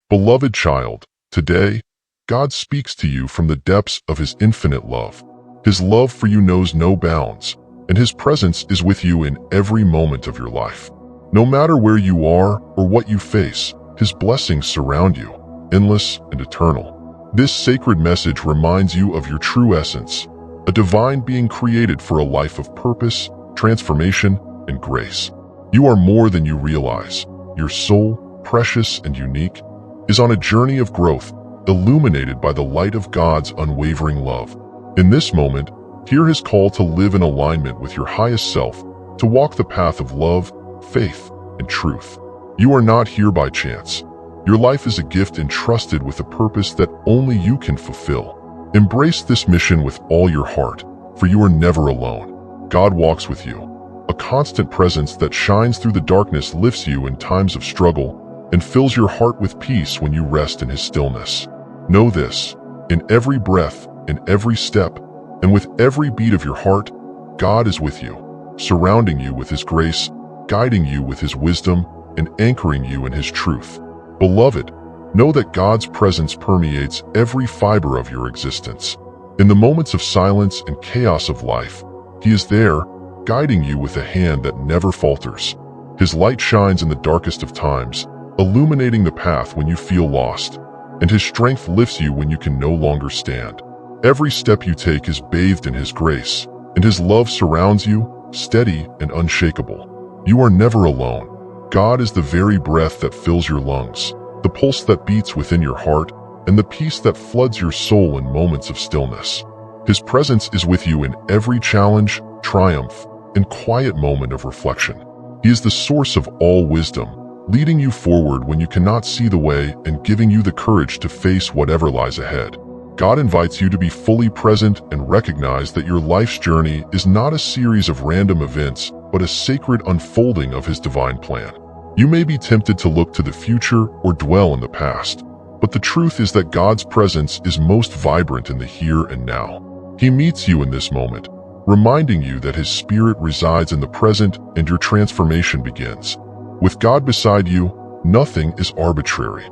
Beloved child, today, God speaks to you from the depths of His infinite love. His love for you knows no bounds, and His presence is with you in every moment of your life. No matter where you are or what you face, His blessings surround you, endless and eternal. This sacred message reminds you of your true essence, a divine being created for a life of purpose, transformation, and grace. You are more than you realize. Your soul, precious and unique, is on a journey of growth, illuminated by the light of God's unwavering love. In this moment, hear His call to live in alignment with your highest self, to walk the path of love, faith, and truth. You are not here by chance. Your life is a gift entrusted with a purpose that only you can fulfill. Embrace this mission with all your heart, for you are never alone. God walks with you. A constant presence that shines through the darkness lifts you in times of struggle and fills your heart with peace when you rest in His stillness. Know this, in every breath, in every step, and with every beat of your heart, God is with you, surrounding you with His grace, guiding you with His wisdom, and anchoring you in His truth. Beloved, know that God's presence permeates every fiber of your existence. In the moments of silence and chaos of life, He is there, guiding you with a hand that never falters. His light shines in the darkest of times, illuminating the path when you feel lost, and His strength lifts you when you can no longer stand. Every step you take is bathed in His grace, and His love surrounds you, steady and unshakable. You are never alone. God is the very breath that fills your lungs, the pulse that beats within your heart, and the peace that floods your soul in moments of stillness. His presence is with you in every challenge, triumph, and quiet moment of reflection. He is the source of all wisdom, leading you forward when you cannot see the way and giving you the courage to face whatever lies ahead. God invites you to be fully present and recognize that your life's journey is not a series of random events, but a sacred unfolding of His divine plan. You may be tempted to look to the future or dwell in the past, but the truth is that God's presence is most vibrant in the here and now. He meets you in this moment, reminding you that His Spirit resides in the present and your transformation begins. With God beside you, nothing is arbitrary.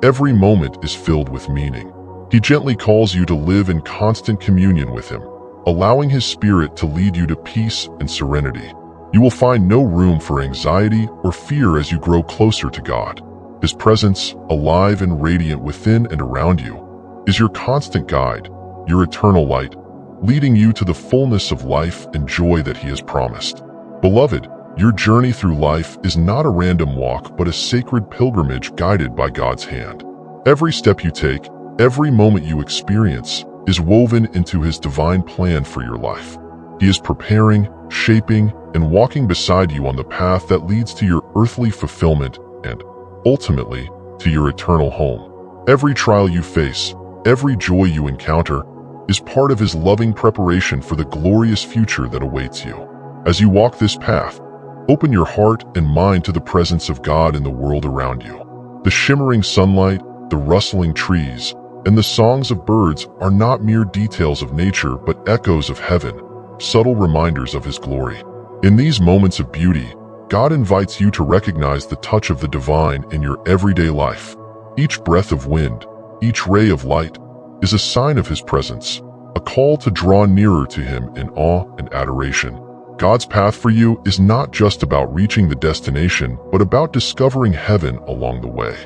Every moment is filled with meaning. He gently calls you to live in constant communion with Him, allowing His Spirit to lead you to peace and serenity. You will find no room for anxiety or fear as you grow closer to God. His presence, alive and radiant within and around you, is your constant guide, your eternal light, leading you to the fullness of life and joy that He has promised. Beloved, your journey through life is not a random walk, but a sacred pilgrimage guided by God's hand. Every step you take, every moment you experience, is woven into His divine plan for your life. He is preparing, shaping, and walking beside you on the path that leads to your earthly fulfillment and, ultimately, to your eternal home. Every trial you face, every joy you encounter, is part of His loving preparation for the glorious future that awaits you. As you walk this path, open your heart and mind to the presence of God in the world around you. The shimmering sunlight, the rustling trees, and the songs of birds are not mere details of nature but echoes of heaven, subtle reminders of His glory. In these moments of beauty, God invites you to recognize the touch of the divine in your everyday life. Each breath of wind, each ray of light, is a sign of His presence, a call to draw nearer to Him in awe and adoration. God's path for you is not just about reaching the destination, but about discovering heaven along the way.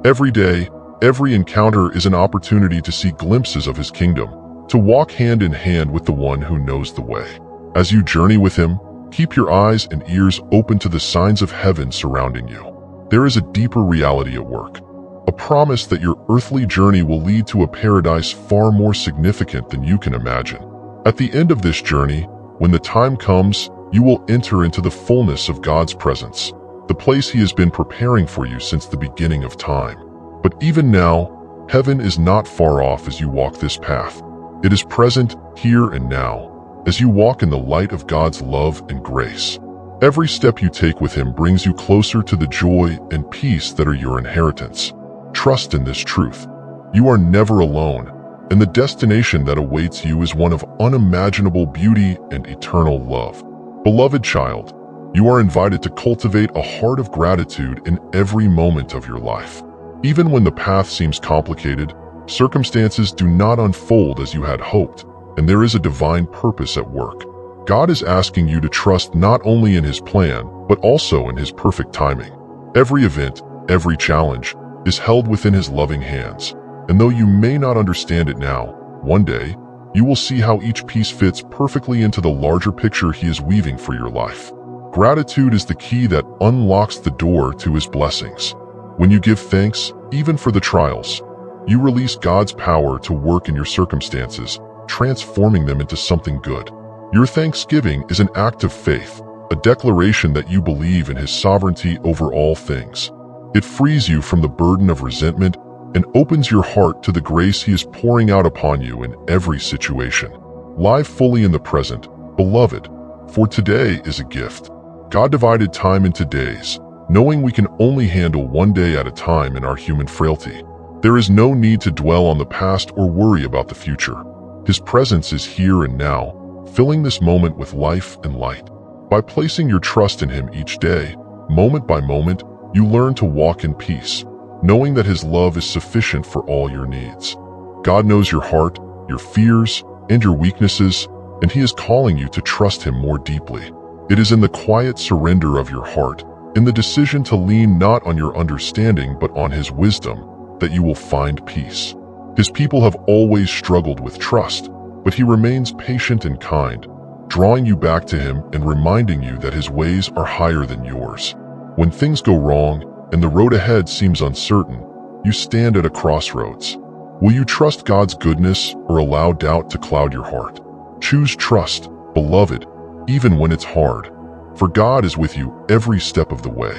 Every day, every encounter is an opportunity to see glimpses of His kingdom, to walk hand in hand with the one who knows the way. As you journey with Him, keep your eyes and ears open to the signs of heaven surrounding you. There is a deeper reality at work, a promise that your earthly journey will lead to a paradise far more significant than you can imagine. At the end of this journey, when the time comes, you will enter into the fullness of God's presence, the place He has been preparing for you since the beginning of time. But even now, heaven is not far off as you walk this path. It is present here and now, as you walk in the light of God's love and grace. Every step you take with Him brings you closer to the joy and peace that are your inheritance. Trust in this truth. You are never alone, and the destination that awaits you is one of unimaginable beauty and eternal love. Beloved child, you are invited to cultivate a heart of gratitude in every moment of your life. Even when the path seems complicated, circumstances do not unfold as you had hoped, and there is a divine purpose at work. God is asking you to trust not only in His plan, but also in His perfect timing. Every event, every challenge, is held within His loving hands, and though you may not understand it now, one day, you will see how each piece fits perfectly into the larger picture He is weaving for your life. Gratitude is the key that unlocks the door to His blessings. When you give thanks, even for the trials, you release God's power to work in your circumstances, transforming them into something good. Your thanksgiving is an act of faith, a declaration that you believe in His sovereignty over all things. It frees you from the burden of resentment and opens your heart to the grace He is pouring out upon you in every situation. Live fully in the present, beloved, for today is a gift. God divided time into days, knowing we can only handle one day at a time in our human frailty. There is no need to dwell on the past or worry about the future. His presence is here and now, filling this moment with life and light. By placing your trust in Him each day, moment by moment, you learn to walk in peace, knowing that His love is sufficient for all your needs. God knows your heart, your fears, and your weaknesses, and He is calling you to trust Him more deeply. It is in the quiet surrender of your heart, in the decision to lean not on your understanding but on His wisdom, that you will find peace. His people have always struggled with trust, but He remains patient and kind, drawing you back to Him and reminding you that His ways are higher than yours. When things go wrong and the road ahead seems uncertain, you stand at a crossroads. Will you trust God's goodness or allow doubt to cloud your heart? Choose trust, beloved, even when it's hard, for God is with you every step of the way.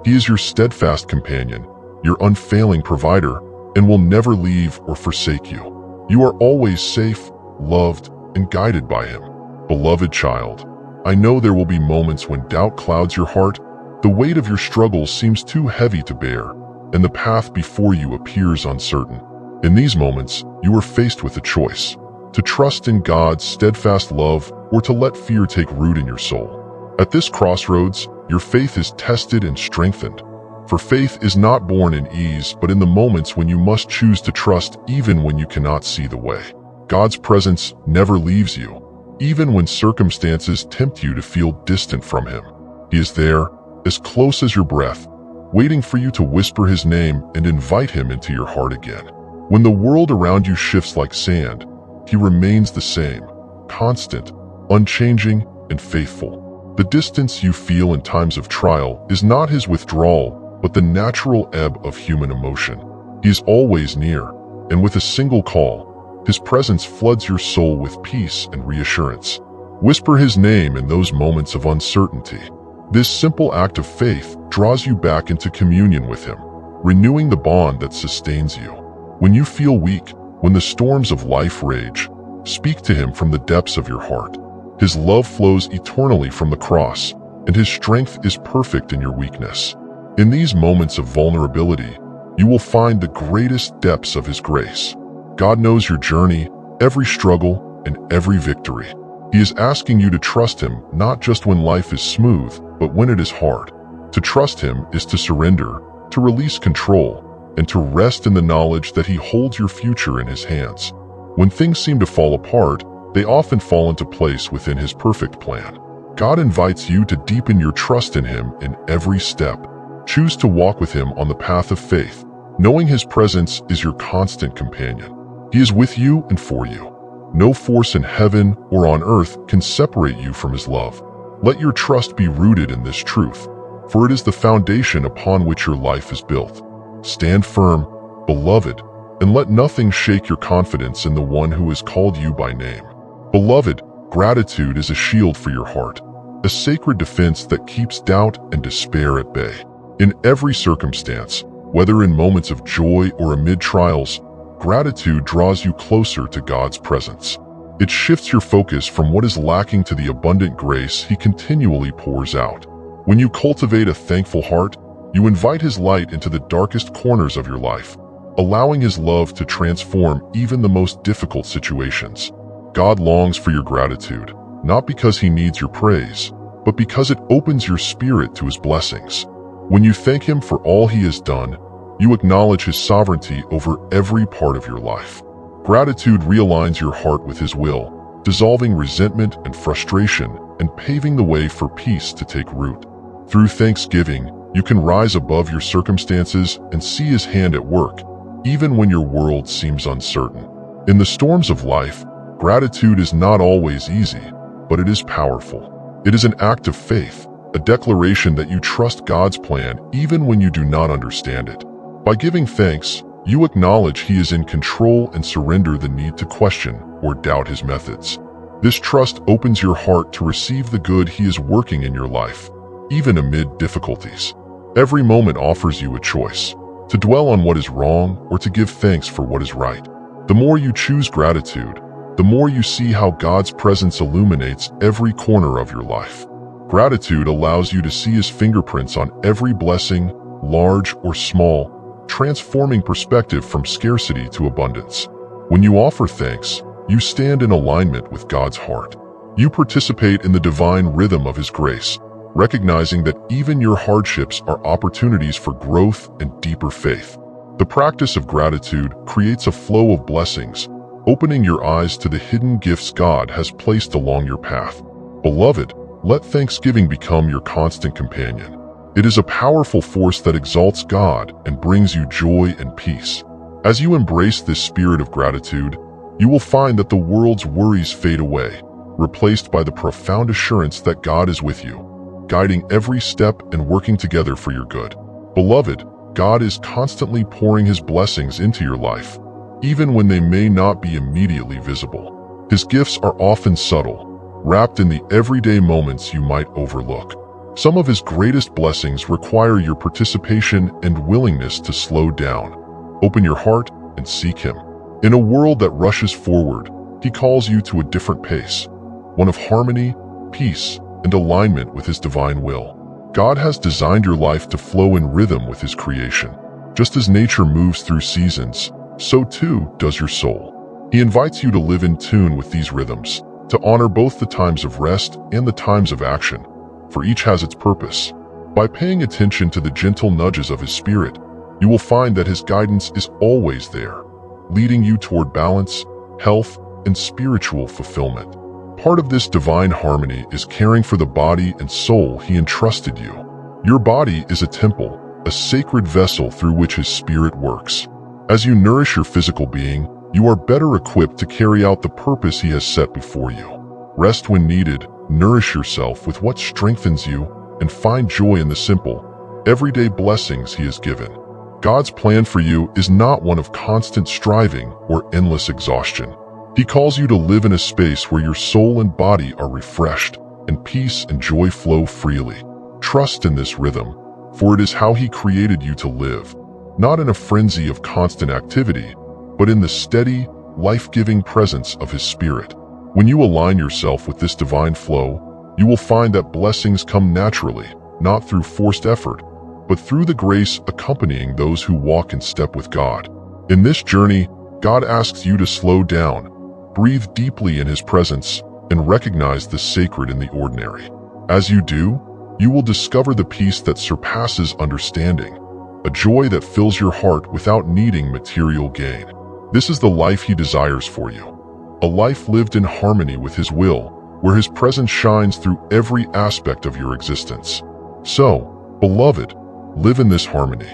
He is your steadfast companion, your unfailing provider, and will never leave or forsake you. You are always safe, loved, and guided by Him. Beloved child, I know there will be moments when doubt clouds your heart, the weight of your struggles seems too heavy to bear, and the path before you appears uncertain. In these moments, you are faced with a choice: to trust in God's steadfast love or to let fear take root in your soul. At this crossroads, your faith is tested and strengthened. For faith is not born in ease, but in the moments when you must choose to trust even when you cannot see the way. God's presence never leaves you, even when circumstances tempt you to feel distant from Him. He is there, as close as your breath, waiting for you to whisper His name and invite Him into your heart again. When the world around you shifts like sand, He remains the same, constant, unchanging, and faithful. The distance you feel in times of trial is not His withdrawal, but the natural ebb of human emotion. He is always near, and with a single call, His presence floods your soul with peace and reassurance. Whisper His name in those moments of uncertainty. This simple act of faith draws you back into communion with Him, renewing the bond that sustains you. When you feel weak, when the storms of life rage, speak to Him from the depths of your heart. His love flows eternally from the cross, and His strength is perfect in your weakness. In these moments of vulnerability, you will find the greatest depths of His grace. God knows your journey, every struggle, and every victory. He is asking you to trust Him not just when life is smooth, but when it is hard. To trust Him is to surrender, to release control, and to rest in the knowledge that He holds your future in His hands. When things seem to fall apart, they often fall into place within His perfect plan. God invites you to deepen your trust in Him in every step. Choose to walk with Him on the path of faith, knowing His presence is your constant companion. He is with you and for you. No force in heaven or on earth can separate you from His love. Let your trust be rooted in this truth, for it is the foundation upon which your life is built. Stand firm, beloved, and let nothing shake your confidence in the One who has called you by name. Beloved, gratitude is a shield for your heart, a sacred defense that keeps doubt and despair at bay. In every circumstance, whether in moments of joy or amid trials, gratitude draws you closer to God's presence. It shifts your focus from what is lacking to the abundant grace He continually pours out. When you cultivate a thankful heart, you invite His light into the darkest corners of your life, allowing His love to transform even the most difficult situations. God longs for your gratitude, not because He needs your praise, but because it opens your spirit to His blessings. When you thank Him for all He has done, you acknowledge His sovereignty over every part of your life. Gratitude realigns your heart with His will, dissolving resentment and frustration and paving the way for peace to take root. Through thanksgiving, you can rise above your circumstances and see His hand at work, even when your world seems uncertain. In the storms of life, gratitude is not always easy, but it is powerful. It is an act of faith, a declaration that you trust God's plan even when you do not understand it. By giving thanks, you acknowledge He is in control and surrender the need to question or doubt His methods. This trust opens your heart to receive the good He is working in your life, even amid difficulties. Every moment offers you a choice, to dwell on what is wrong or to give thanks for what is right. The more you choose gratitude, the more you see how God's presence illuminates every corner of your life. Gratitude allows you to see His fingerprints on every blessing, large or small, transforming perspective from scarcity to abundance. When you offer thanks, you stand in alignment with God's heart. You participate in the divine rhythm of His grace, recognizing that even your hardships are opportunities for growth and deeper faith. The practice of gratitude creates a flow of blessings, opening your eyes to the hidden gifts God has placed along your path. Beloved, let thanksgiving become your constant companion. It is a powerful force that exalts God and brings you joy and peace. As you embrace this spirit of gratitude, you will find that the world's worries fade away, replaced by the profound assurance that God is with you, guiding every step and working together for your good. Beloved, God is constantly pouring His blessings into your life, even when they may not be immediately visible. His gifts are often subtle, wrapped in the everyday moments you might overlook. Some of His greatest blessings require your participation and willingness to slow down. Open your heart and seek Him. In a world that rushes forward, He calls you to a different pace, one of harmony, peace, and alignment with His divine will. God has designed your life to flow in rhythm with His creation. Just as nature moves through seasons, so too does your soul. He invites you to live in tune with these rhythms, to honor both the times of rest and the times of action, for each has its purpose. By paying attention to the gentle nudges of His Spirit, you will find that His guidance is always there, leading you toward balance, health, and spiritual fulfillment. Part of this divine harmony is caring for the body and soul He entrusted you. Your body is a temple, a sacred vessel through which His Spirit works. As you nourish your physical being, you are better equipped to carry out the purpose He has set before you. Rest when needed, nourish yourself with what strengthens you, and find joy in the simple, everyday blessings He has given. God's plan for you is not one of constant striving or endless exhaustion. He calls you to live in a space where your soul and body are refreshed, and peace and joy flow freely. Trust in this rhythm, for it is how He created you to live, not in a frenzy of constant activity, but in the steady, life-giving presence of His Spirit. When you align yourself with this divine flow, you will find that blessings come naturally, not through forced effort, but through the grace accompanying those who walk in step with God. In this journey, God asks you to slow down, breathe deeply in His presence, and recognize the sacred in the ordinary. As you do, you will discover the peace that surpasses understanding, a joy that fills your heart without needing material gain. This is the life He desires for you. A life lived in harmony with His will, where His presence shines through every aspect of your existence. So, beloved, live in this harmony.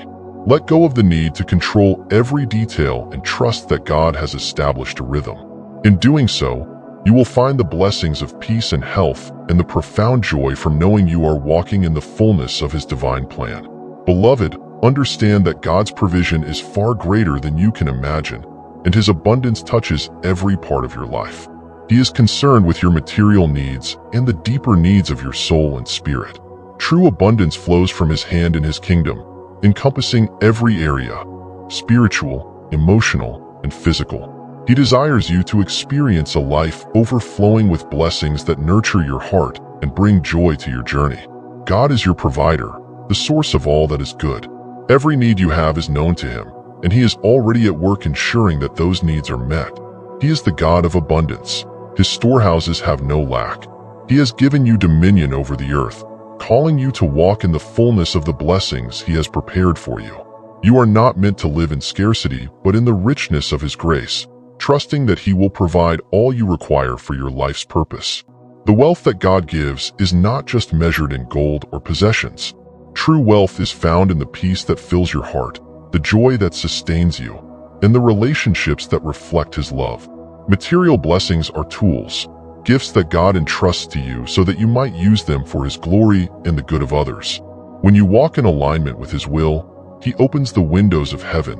Let go of the need to control every detail and trust that God has established a rhythm. In doing so, you will find the blessings of peace and health and the profound joy from knowing you are walking in the fullness of His divine plan. Beloved, understand that God's provision is far greater than you can imagine, and His abundance touches every part of your life. He is concerned with your material needs and the deeper needs of your soul and spirit. True abundance flows from His hand in His kingdom, encompassing every area, spiritual, emotional, and physical. He desires you to experience a life overflowing with blessings that nurture your heart and bring joy to your journey. God is your provider, the source of all that is good. Every need you have is known to Him, and He is already at work ensuring that those needs are met. He is the God of abundance. His storehouses have no lack. He has given you dominion over the earth, calling you to walk in the fullness of the blessings He has prepared for you. You are not meant to live in scarcity, but in the richness of His grace, trusting that He will provide all you require for your life's purpose. The wealth that God gives is not just measured in gold or possessions. True wealth is found in the peace that fills your heart, the joy that sustains you, and the relationships that reflect His love. Material blessings are tools, gifts that God entrusts to you so that you might use them for His glory and the good of others. When you walk in alignment with His will, He opens the windows of heaven,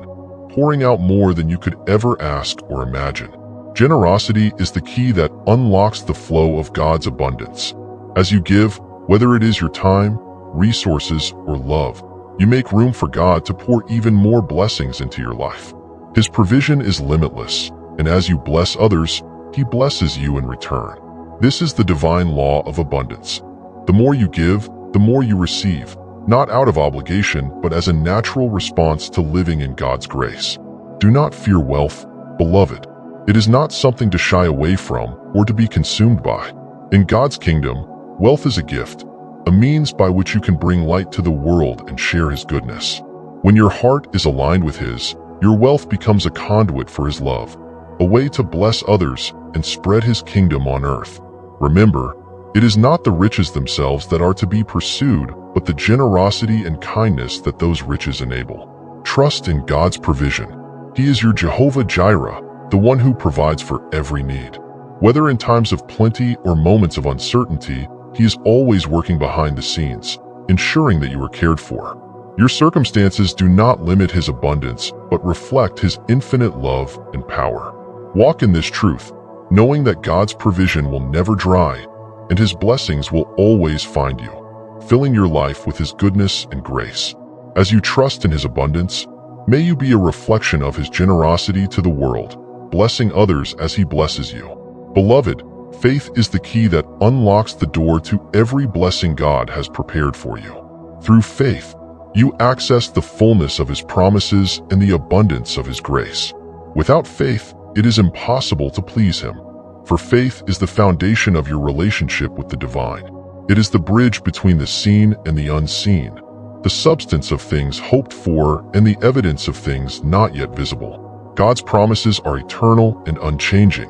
pouring out more than you could ever ask or imagine. Generosity is the key that unlocks the flow of God's abundance. As you give, whether it is your time, resources, or love, you make room for God to pour even more blessings into your life. His provision is limitless, and as you bless others, He blesses you in return. This is the divine law of abundance. The more you give, the more you receive, not out of obligation, but as a natural response to living in God's grace. Do not fear wealth, beloved. It is not something to shy away from or to be consumed by. In God's kingdom, wealth is a gift, a means by which you can bring light to the world and share His goodness. When your heart is aligned with His, your wealth becomes a conduit for His love, a way to bless others and spread His kingdom on earth. Remember, it is not the riches themselves that are to be pursued, but the generosity and kindness that those riches enable. Trust in God's provision. He is your Jehovah Jireh, the one who provides for every need. Whether in times of plenty or moments of uncertainty, He is always working behind the scenes, ensuring that you are cared for. Your circumstances do not limit His abundance, but reflect His infinite love and power. Walk in this truth, knowing that God's provision will never dry, and His blessings will always find you, filling your life with His goodness and grace. As you trust in His abundance, may you be a reflection of His generosity to the world, blessing others as He blesses you. Beloved, faith is the key that unlocks the door to every blessing God has prepared for you. Through faith, you access the fullness of His promises and the abundance of His grace. Without faith, it is impossible to please Him, for faith is the foundation of your relationship with the divine. It is the bridge between the seen and the unseen, the substance of things hoped for and the evidence of things not yet visible. God's promises are eternal and unchanging,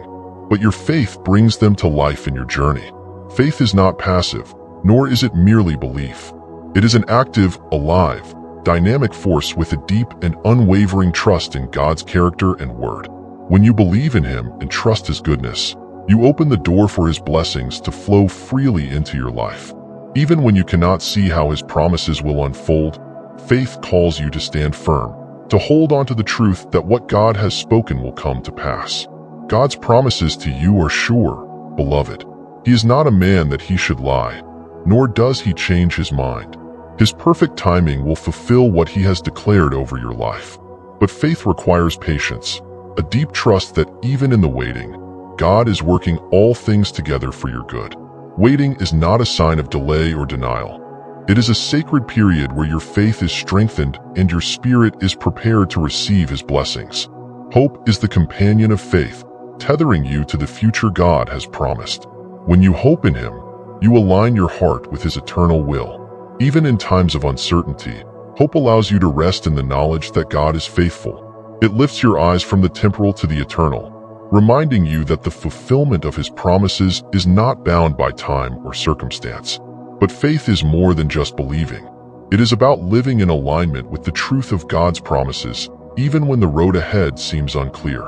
but your faith brings them to life in your journey. Faith is not passive, nor is it merely belief. It is an active, alive, dynamic force with a deep and unwavering trust in God's character and word. When you believe in Him and trust His goodness, you open the door for His blessings to flow freely into your life. Even when you cannot see how His promises will unfold, faith calls you to stand firm, to hold on to the truth that what God has spoken will come to pass. God's promises to you are sure, beloved. He is not a man that He should lie, nor does He change His mind. His perfect timing will fulfill what He has declared over your life. But faith requires patience, a deep trust that even in the waiting, God is working all things together for your good. Waiting is not a sign of delay or denial. It is a sacred period where your faith is strengthened and your spirit is prepared to receive His blessings. Hope is the companion of faith, tethering you to the future God has promised. When you hope in Him, you align your heart with His eternal will. Even in times of uncertainty, hope allows you to rest in the knowledge that God is faithful. It lifts your eyes from the temporal to the eternal, reminding you that the fulfillment of His promises is not bound by time or circumstance. But faith is more than just believing. It is about living in alignment with the truth of God's promises, even when the road ahead seems unclear.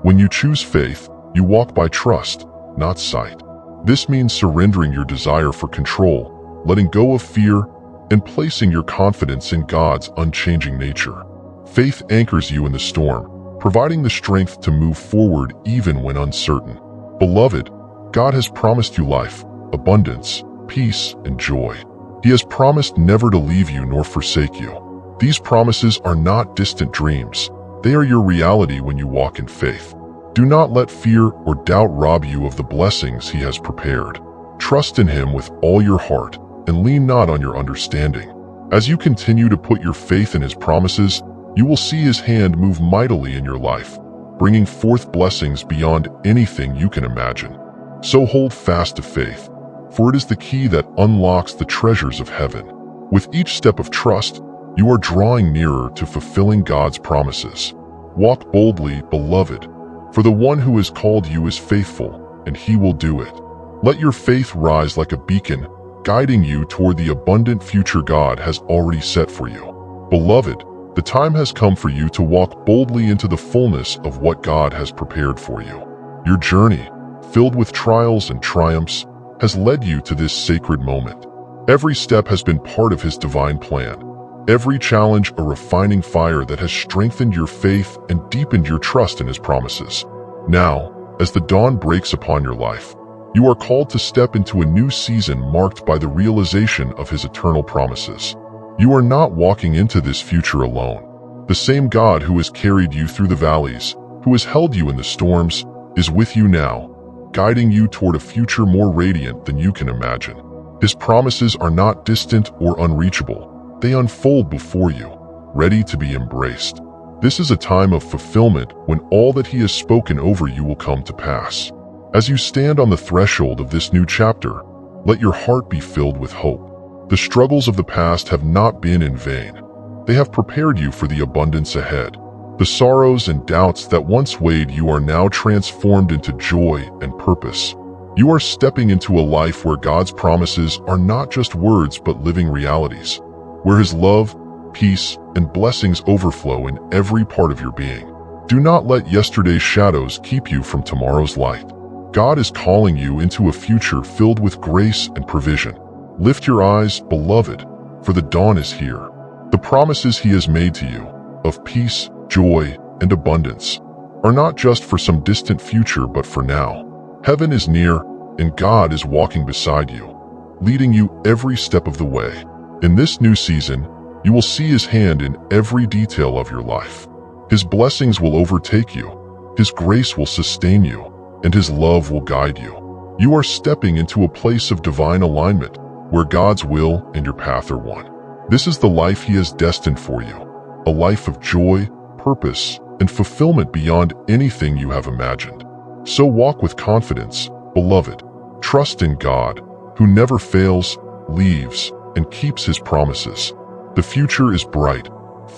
When you choose faith, you walk by trust, not sight. This means surrendering your desire for control, letting go of fear, and placing your confidence in God's unchanging nature. Faith anchors you in the storm, providing the strength to move forward even when uncertain. Beloved, God has promised you life, abundance, peace, and joy. He has promised never to leave you nor forsake you. These promises are not distant dreams. They are your reality when you walk in faith. Do not let fear or doubt rob you of the blessings He has prepared. Trust in Him with all your heart and lean not on your understanding. As you continue to put your faith in His promises, you will see His hand move mightily in your life, bringing forth blessings beyond anything you can imagine. So hold fast to faith, for it is the key that unlocks the treasures of heaven. With each step of trust, You are drawing nearer to fulfilling God's promises. Walk boldly, beloved, for the one who has called you is faithful, and he will do it. Let your faith rise like a beacon, guiding you toward the abundant future God has already set for you. Beloved, the time has come for you to walk boldly into the fullness of what God has prepared for you. Your journey, filled with trials and triumphs, has led you to this sacred moment. Every step has been part of His divine plan. Every challenge a refining fire that has strengthened your faith and deepened your trust in His promises. Now, as the dawn breaks upon your life, you are called to step into a new season marked by the realization of His eternal promises. You are not walking into this future alone. The same God who has carried you through the valleys, who has held you in the storms, is with you now, guiding you toward a future more radiant than you can imagine. His promises are not distant or unreachable. They unfold before you, ready to be embraced. This is a time of fulfillment when all that He has spoken over you will come to pass. As you stand on the threshold of this new chapter, let your heart be filled with hope. The struggles of the past have not been in vain. They have prepared you for the abundance ahead. The sorrows and doubts that once weighed you are now transformed into joy and purpose. You are stepping into a life where God's promises are not just words but living realities, where His love, peace, and blessings overflow in every part of your being. Do not let yesterday's shadows keep you from tomorrow's light. God is calling you into a future filled with grace and provision. Lift your eyes, beloved, for the dawn is here. The promises He has made to you, of peace, joy, and abundance, are not just for some distant future but for now. Heaven is near, and God is walking beside you, leading you every step of the way. In this new season, you will see His hand in every detail of your life. His blessings will overtake you, His grace will sustain you, and His love will guide you. You are stepping into a place of divine alignment, where God's will and your path are one. This is the life He has destined for you, a life of joy, purpose, and fulfillment beyond anything you have imagined. So walk with confidence, beloved. Trust in God, who never fails, leaves, and keeps His promises. The future is bright,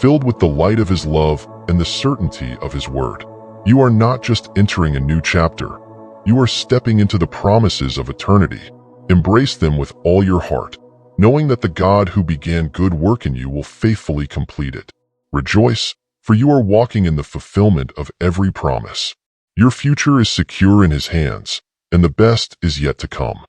filled with the light of His love and the certainty of His word. You are not just entering a new chapter. You are stepping into the promises of eternity. Embrace them with all your heart, knowing that the God who began good work in you will faithfully complete it. Rejoice, for you are walking in the fulfillment of every promise. Your future is secure in His hands, and the best is yet to come.